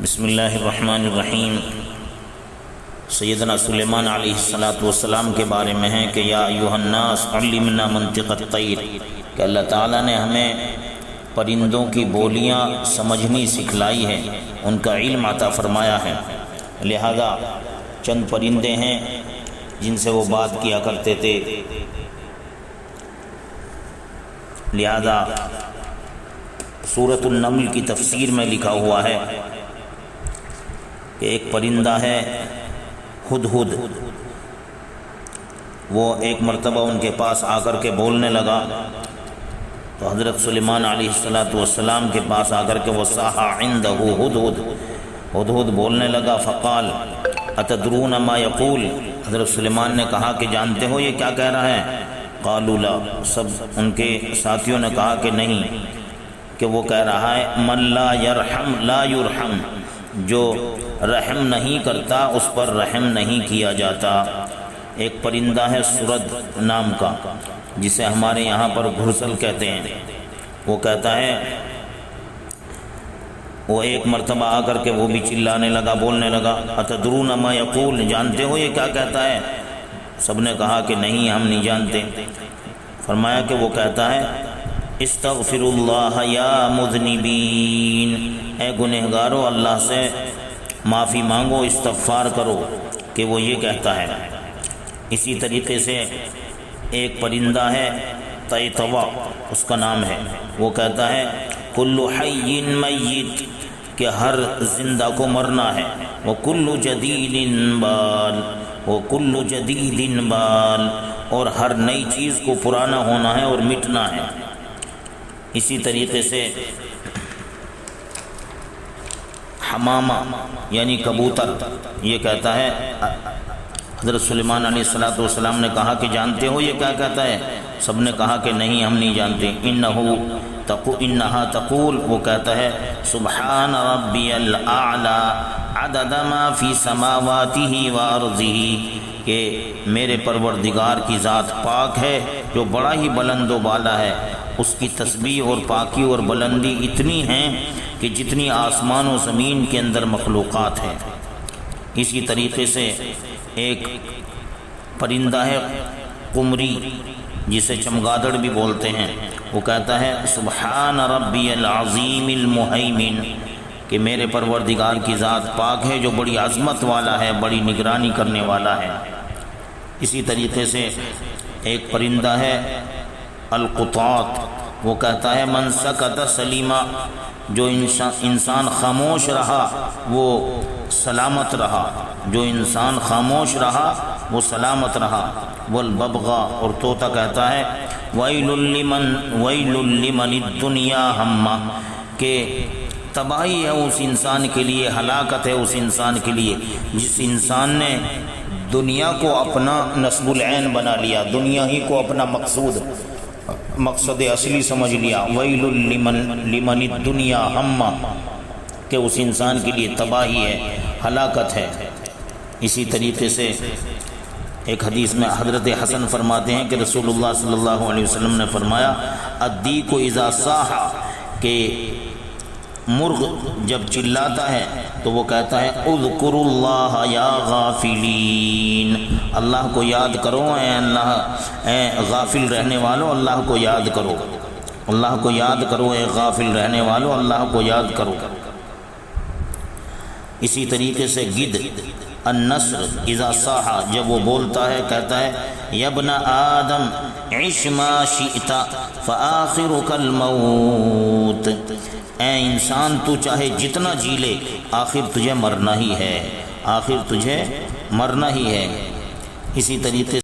بسم اللہ الرحمن الرحیم۔ سیدنا سلیمان علیہ السلام کے بارے میں ہے کہ یا ایھا الناس علمنا منطق الطیر، کہ اللہ تعالیٰ نے ہمیں پرندوں کی بولیاں سمجھنی سکھلائی ہے، ان کا علم عطا فرمایا ہے۔ لہذا چند پرندے ہیں جن سے وہ بات کیا کرتے تھے، لہذا سورۃ النمل کی تفسیر میں لکھا ہوا ہے کہ ایک پرندہ ہے ہدہد، وہ ایک مرتبہ ان کے پاس آ کر کے بولنے لگا، تو حضرت سلیمان علیہ السلام کے پاس آ کر کے وہ صاح عندہ ہدہد بولنے لگا، فقال اتدرون ما یقول، حضرت سلیمان نے کہا کہ جانتے ہو یہ کیا کہہ رہا ہے؟ قالوا لا، سب ان کے ساتھیوں نے کہا کہ نہیں، کہ وہ کہہ رہا ہے من لا یرحم لا یرحم، جو رحم نہیں کرتا اس پر رحم نہیں کیا جاتا۔ ایک پرندہ ہے سرد نام کا، جسے ہمارے یہاں پر گھرسل کہتے ہیں، وہ کہتا ہے، وہ ایک مرتبہ آ کر کے وہ بھی چلانے لگا، بولنے لگا، اتدرون ما یقول، جانتے ہو یہ کیا کہتا ہے؟ سب نے کہا کہ نہیں ہم نہیں جانتے۔ فرمایا کہ وہ کہتا ہے استغفر اللہ یا مذنبین، اے گنہگارو اللہ سے معافی مانگو، استغفار کرو، کہ وہ یہ کہتا ہے۔ اسی طریقے سے ایک پرندہ ہے طیطوا، اس کا نام ہے، وہ کہتا ہے کل حی میت، کہ ہر زندہ کو مرنا ہے، وکل جدید بال، وکل جدید بال، اور ہر نئی چیز کو پرانا ہونا ہے اور مٹنا ہے۔ اسی طریقے سے حمامہ یعنی کبوتر، یہ کہتا ہے، حضرت سلیمان علیہ السلام نے کہا کہ جانتے ہو یہ کیا کہتا ہے؟ سب نے کہا کہ نہیں ہم نہیں جانتے۔ انہا تقول، وہ کہتا ہے سبحان ربی الاعلی عدد ما فی سماواتہ وارضہ، کہ میرے پروردگار کی ذات پاک ہے جو بڑا ہی بلند و بالا ہے، اس کی تسبیح اور پاکی اور بلندی اتنی ہیں کہ جتنی آسمان و زمین کے اندر مخلوقات ہیں۔ اسی طریقے سے ایک پرندہ ہے قمری، جسے چمگادڑ بھی بولتے ہیں، وہ کہتا ہے سبحان ربی العظیم المہیمن، کہ میرے پروردگار کی ذات پاک ہے جو بڑی عظمت والا ہے، بڑی نگرانی کرنے والا ہے۔ اسی طریقے سے ایک پرندہ ہے القطاط، وہ کہتا ہے من سکت سلیما، جو انسان خاموش رہا وہ سلامت رہا، جو انسان خاموش رہا وہ سلامت رہا۔ والببغا، اور طوطا کہتا ہے ویل لمن الدنیا ہمہ، کہ تباہی ہے اس انسان کے لیے، ہلاکت ہے اس انسان کے لیے جس انسان نے دنیا کو اپنا نصب العین بنا لیا، دنیا ہی کو اپنا مقصد اصلی سمجھ لیا۔ ویل لمن الدنیا ہمہ، کہ اس انسان کے لیے تباہی ہے، ہلاکت ہے۔ اسی طریقے سے ایک حدیث میں حضرت حسن فرماتے ہیں کہ رسول اللہ صلی اللہ علیہ وسلم نے فرمایا الدیک اذا صاح، کہ مرغ جب چلاتا ہے تو وہ کہتا ہے اذکروا اللہ یا غافلین، اللہ کو یاد کرو اے اللہ، اے غافل رہنے والو اللہ کو یاد کرو، اللہ کو یاد کرو، اے غافل رہنے والو اللہ کو یاد کرو۔ اسی طریقے سے گدھ النسر اذا صاح، جب وہ بولتا ہے کہتا ہے یا ابن آدم عش ما شئت فآخرک الموت، اے انسان تو چاہے جتنا جی لے آخر تجھے مرنا ہی ہے، آخر تجھے مرنا ہی ہے۔ اسی طریقے